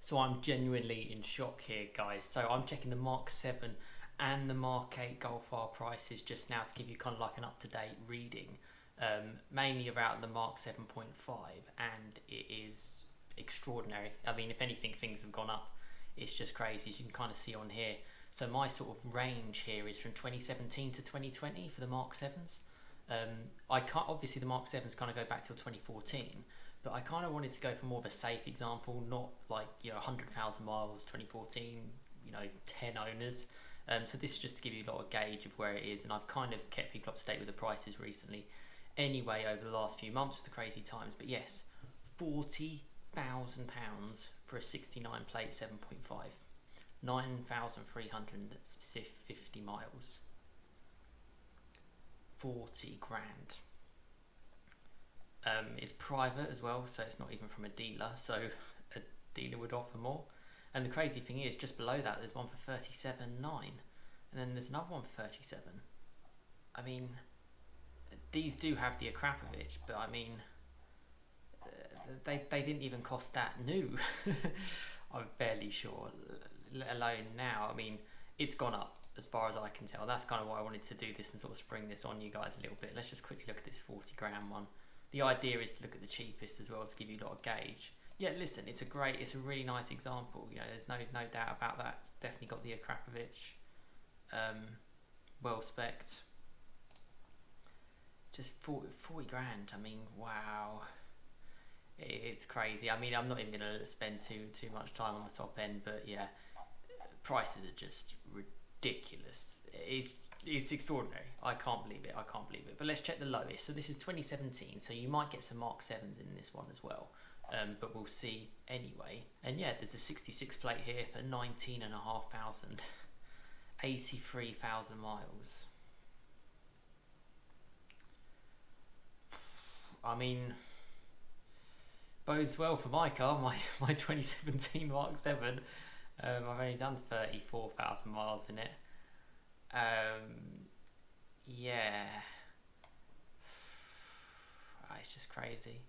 So I'm genuinely in shock here, guys. So I'm checking the Mark 7 and the Mark 8 Golf R prices just now to give you kind of like an up-to-date reading, mainly about the Mark 7.5, and it is extraordinary. I mean, if anything, things have gone up. It's just crazy, as you can kind of see on here. So my sort of range here is from 2017 to 2020 for the Mark 7s. I can't, obviously the Mark 7s kind of go back till 2014, but I kind of wanted to go for more of a safe example, not like, 100,000 miles, 2014, 10 owners. So this is just to give you a lot of gauge of where it is, and I've kind of kept people up to date with the prices recently anyway over the last few months with the crazy times. But yes, £40,000 for a 69 plate 7.5, 9,350 miles, 40 grand. It's private as well, so it's not even from a dealer, so a dealer would offer more. And the crazy thing is, just below that there's one for 37.9, and then there's another one for 37. I mean, these do have the Akrapovich, but I mean, they didn't even cost that new. I'm fairly sure, let alone now. I mean, it's gone up as far as I can tell. That's kind of why I wanted to do this and sort of spring this on you guys a little bit. Let's just quickly look at this 40 grand one. The idea is to look at the cheapest as well to give you a lot of gauge. Yeah, listen, it's a really nice example. There's no doubt about that. Definitely got the Akrapovich. Well spec'd. Just 40 grand. I mean, wow. It's crazy. I mean, I'm not even going to spend too much time on the top end, but yeah, prices are just ridiculous. It's extraordinary. I can't believe it. But let's check the lowest. So this is 2017, so you might get some Mark 7s in this one as well. But we'll see anyway. And yeah, there's a 66 plate here for 19,500, 83,000 miles. I mean, bodes well for my car, my 2017 Mark 7. I've only done 34,000 miles in it. Yeah, it's just crazy.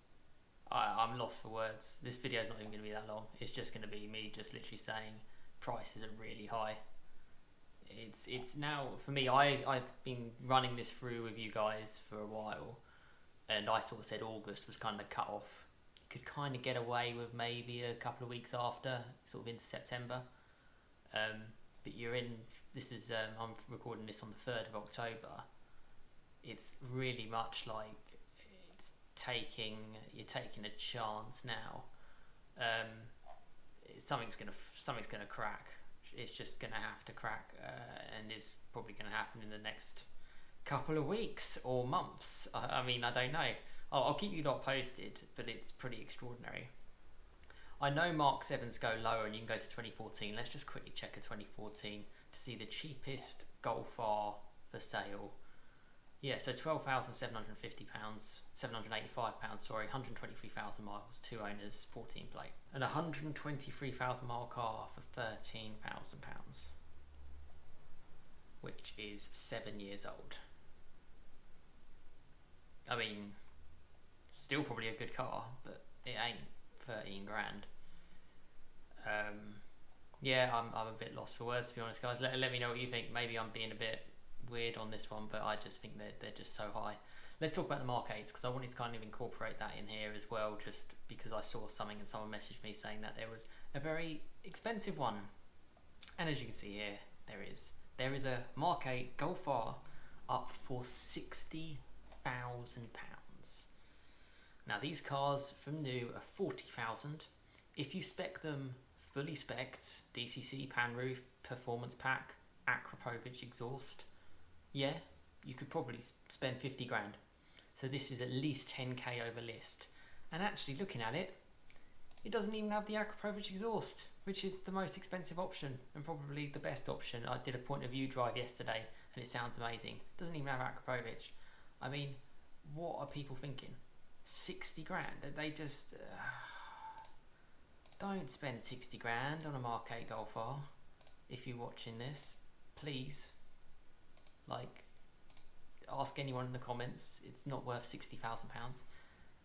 I'm lost for words. This video is not even going to be that long. It's just going to be me just literally saying prices are really high. It's now, for me, I've been running this through with you guys for a while, and I sort of said August was kind of the cut off. You could kind of get away with maybe a couple of weeks after, sort of into September. But I'm recording this on the 3rd of October. It's really much like you're taking a chance now. Something's gonna crack. It's just gonna have to crack, and it's probably gonna happen in the next couple of weeks or months. I mean, I don't know. I'll keep you lot posted, but it's pretty extraordinary. I know Mark 7s go lower, and you can go to 2014. Let's just quickly check a 2014 to see the cheapest Golf R for sale. Yeah, so £12,750, £785, sorry, 123,000 miles, 2 owners, 14 plate. And a 123,000 mile car for £13,000, which is 7 years old. I mean, still probably a good car, but it ain't 13 grand. Yeah, I'm a bit lost for words, to be honest, guys. Let me know what you think. Maybe I'm being a bit weird on this one, but I just think they're just so high. Let's talk about the Mark 8s, because I wanted to kind of incorporate that in here as well, just because I saw something and someone messaged me saying that there was a very expensive one. And as you can see here, there is a Mark 8 Golf R up for £60,000. Now these cars from new are 40,000. If you spec them fully spec'd, DCC, pan roof, performance pack, Akrapovich exhaust, yeah, you could probably spend 50 grand. So this is at least 10k over list. And actually looking at it, it doesn't even have the Akrapovich exhaust, which is the most expensive option and probably the best option. I did a point of view drive yesterday and it sounds amazing. It doesn't even have Akrapovich. I mean, what are people thinking? 60 grand? They just... don't spend 60 grand on a Mark 8 Golf R. If you're watching this, please, ask anyone in the comments. It's not worth £60,000.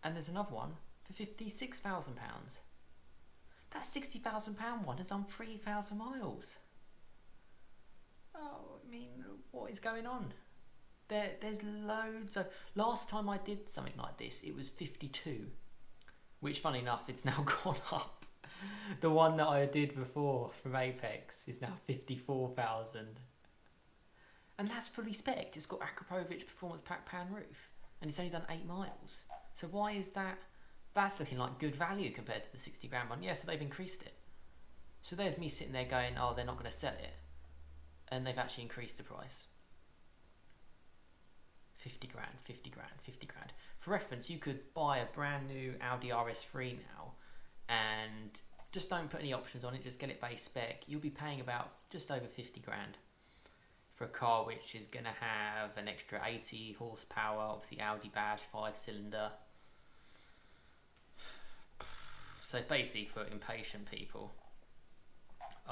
And there's another one for £56,000. That £60,000 one has done 3,000 miles. Oh, I mean, what is going on? There's loads of... Last time I did something like this, it was 52, which, funny enough, it's now gone up. The one that I did before from Apex is now 54,000. And that's fully spec'd. It's got Akrapovic Performance Pack Pan Roof. And it's only done 8 miles. So why is that? That's looking like good value compared to the 60 grand one. Yeah, so they've increased it. So there's me sitting there going, oh, they're not going to sell it. And they've actually increased the price. 50 grand, 50 grand, 50 grand. For reference, you could buy a brand new Audi RS3 now and just don't put any options on it, just get it base spec. You'll be paying about just over 50 grand for a car which is going to have an extra 80 horsepower, obviously Audi badge, 5-cylinder. So basically for impatient people.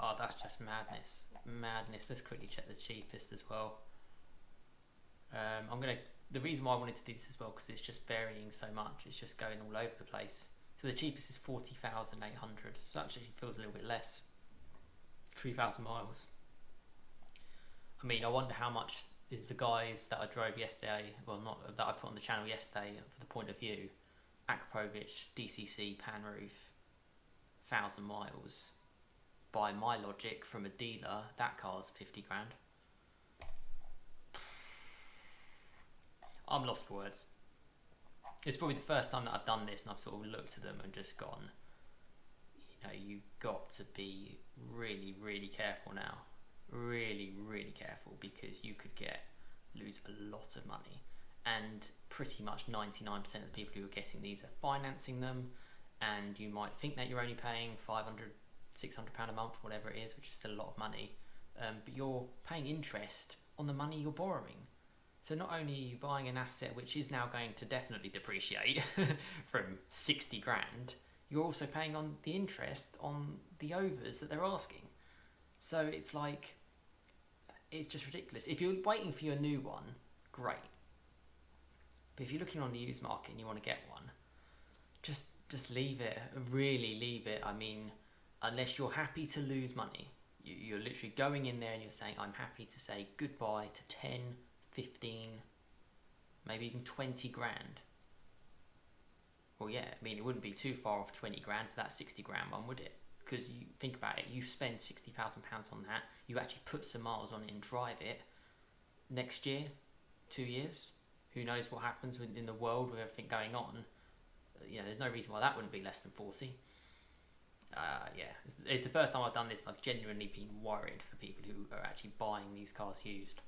Oh, that's just madness. Madness. Let's quickly check the cheapest as well. The reason why I wanted to do this as well, because it's just varying so much. It's just going all over the place. So the cheapest is 40,800. So actually feels a little bit less. 3,000 miles. I mean, I wonder how much is the guys that I drove yesterday, well, not that I put on the channel yesterday, for the point of view. Akrapovic, DCC, pan roof, 1,000 miles. By my logic, from a dealer, that car's 50 grand. I'm lost for words. It's probably the first time that I've done this and I've sort of looked at them and just gone, you know, you've got to be really, really careful now. Really, really careful, because you could lose a lot of money. And pretty much 99% of the people who are getting these are financing them, and you might think that you're only paying £500, £600 a month, whatever it is, which is still a lot of money, but you're paying interest on the money you're borrowing. So not only are you buying an asset which is now going to definitely depreciate from 60 grand, you're also paying on the interest on the overs that they're asking. So it's like, it's just ridiculous. If you're waiting for your new one, great. But if you're looking on the used market and you want to get one, just leave it. Really leave it. I mean, unless you're happy to lose money, you're literally going in there and you're saying, I'm happy to say goodbye to 10, 15, maybe even 20 grand. Well, yeah, I mean, it wouldn't be too far off 20 grand for that 60 grand one, would it? Because you think about it, you spend £60,000 on that, you actually put some miles on it and drive it. Next year, 2 years, who knows what happens in the world with everything going on. You know, there's no reason why that wouldn't be less than 40. Yeah, it's the first time I've done this and I've genuinely been worried for people who are actually buying these cars used.